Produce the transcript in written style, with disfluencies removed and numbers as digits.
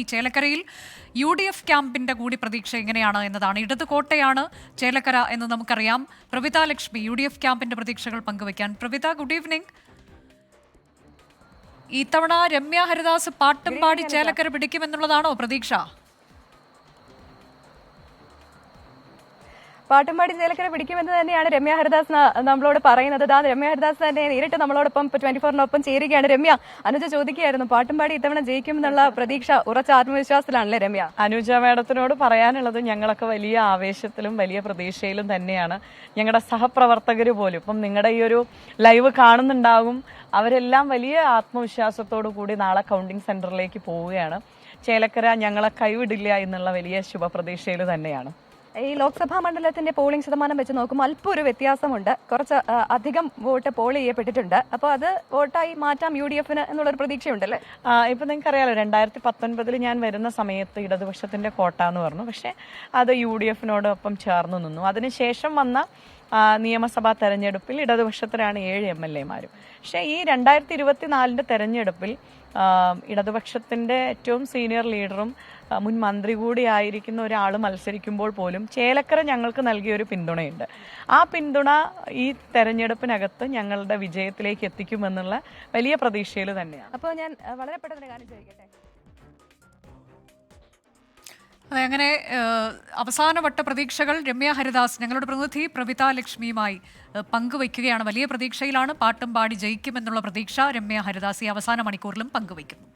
ഈ ചേലക്കരയിൽ UDF ക്യാമ്പിന്റെ കൂടി പ്രതീക്ഷ എങ്ങനെയാണ് എന്നതാണ്. ഇടത് കോട്ടയാണ് ചേലക്കര എന്ന് നമുക്കറിയാം. പ്രവിത ലക്ഷ്മി UDF ക്യാമ്പിന്റെ പ്രതീക്ഷകൾ പങ്കുവയ്ക്കാൻ. Pravitha, good evening. ഇത്തവണ രമ്യ ഹരിദാസ് പാട്ടും പാടി ചേലക്കര പിടിക്കുമെന്നുള്ളതാണോ പ്രതീക്ഷ? പാട്ടുംപാടി ചേലക്കര പിടിക്കുമെന്ന് തന്നെയാണ് രമ്യ ഹരിദാസ് നമ്മളോട് പറയുന്നത്. രമ്യ ഹരിദാസ് തന്നെ നേരിട്ട് നമ്മളോടൊപ്പം 24-നൊപ്പം ചേരുകയാണ്. രമ്യ, അനുജ ചോദിക്കുകയായിരുന്നു, പാട്ടുംപാടി ഇത്തവണ ജയിക്കുമെന്നുള്ള പ്രതീക്ഷ ഉറച്ച ആത്മവിശ്വാസത്തിലാണല്ലേ രമ്യ? അനുജ മേഡത്തിനോട് പറയാനുള്ളത്, ഞങ്ങളൊക്കെ വലിയ ആവേശത്തിലും വലിയ പ്രതീക്ഷയിലും തന്നെയാണ്. ഞങ്ങളുടെ സഹപ്രവർത്തകർ പോലും ഇപ്പം നിങ്ങളുടെ ഈ ഒരു ലൈവ് കാണുന്നുണ്ടാകും. അവരെല്ലാം വലിയ ആത്മവിശ്വാസത്തോടു കൂടി നാളെ കൗണ്ടിംഗ് സെന്ററിലേക്ക് പോവുകയാണ്. ചേലക്കര ഞങ്ങളെ കൈവിടില്ല എന്നുള്ള വലിയ ശുഭപ്രതീക്ഷയിൽ തന്നെയാണ്. ഈ ലോക്സഭാ മണ്ഡലത്തിന്റെ പോളിംഗ് ശതമാനം വെച്ച് നോക്കുമ്പോൾ അല്പം ഒരു വ്യത്യാസമുണ്ട്. കുറച്ച് അധികം വോട്ട് പോൾ ചെയ്യപ്പെട്ടിട്ടുണ്ട്. അപ്പോൾ അത് വോട്ടായി മാറ്റാം UDF എന്നുള്ളൊരു പ്രതീക്ഷയുണ്ടല്ലേ? ഇപ്പൊ നിങ്ങൾക്ക് അറിയാലോ, 2019 ഞാൻ വരുന്ന സമയത്ത് ഇടതുപക്ഷത്തിന്റെ കോട്ട എന്ന് പറഞ്ഞു. പക്ഷെ അത് UDF ചേർന്ന് നിന്നു. അതിനുശേഷം വന്ന നിയമസഭാ തെരഞ്ഞെടുപ്പിൽ ഇടതുപക്ഷത്തിലാണ് 7 MLA-മാരും. പക്ഷേ ഈ 2024 തെരഞ്ഞെടുപ്പിൽ ഇടതുപക്ഷത്തിന്റെ ഏറ്റവും സീനിയർ ലീഡറും മുൻ മന്ത്രി കൂടി ആയിരിക്കുന്ന ഒരാൾ മത്സരിക്കുമ്പോൾ പോലും ചേലക്കര ഞങ്ങൾക്ക് നൽകിയ ഒരു പിന്തുണയുണ്ട്. ആ പിന്തുണ ഈ തെരഞ്ഞെടുപ്പിനകത്ത് ഞങ്ങളുടെ വിജയത്തിലേക്ക് എത്തിക്കുമെന്നുള്ള വലിയ പ്രതീക്ഷയിൽ തന്നെയാണ്. അപ്പോൾ ഞാൻ വളരെ പെട്ടെന്ന് കാര്യം ചോദിക്കട്ടെ. അങ്ങനെ അവസാനവട്ട പ്രതീക്ഷകൾ രമ്യ ഹരിദാസ് ഞങ്ങളുടെ പ്രതിനിധി പ്രവിത ലക്ഷ്മിയുമായി പങ്കുവയ്ക്കുകയാണ്. വലിയ പ്രതീക്ഷയിലാണ്. പാട്ടും പാടി ജയിക്കുമെന്നുള്ള പ്രതീക്ഷ രമ്യ ഹരിദാസ് ഈ അവസാന മണിക്കൂറിലും പങ്കുവയ്ക്കുന്നു.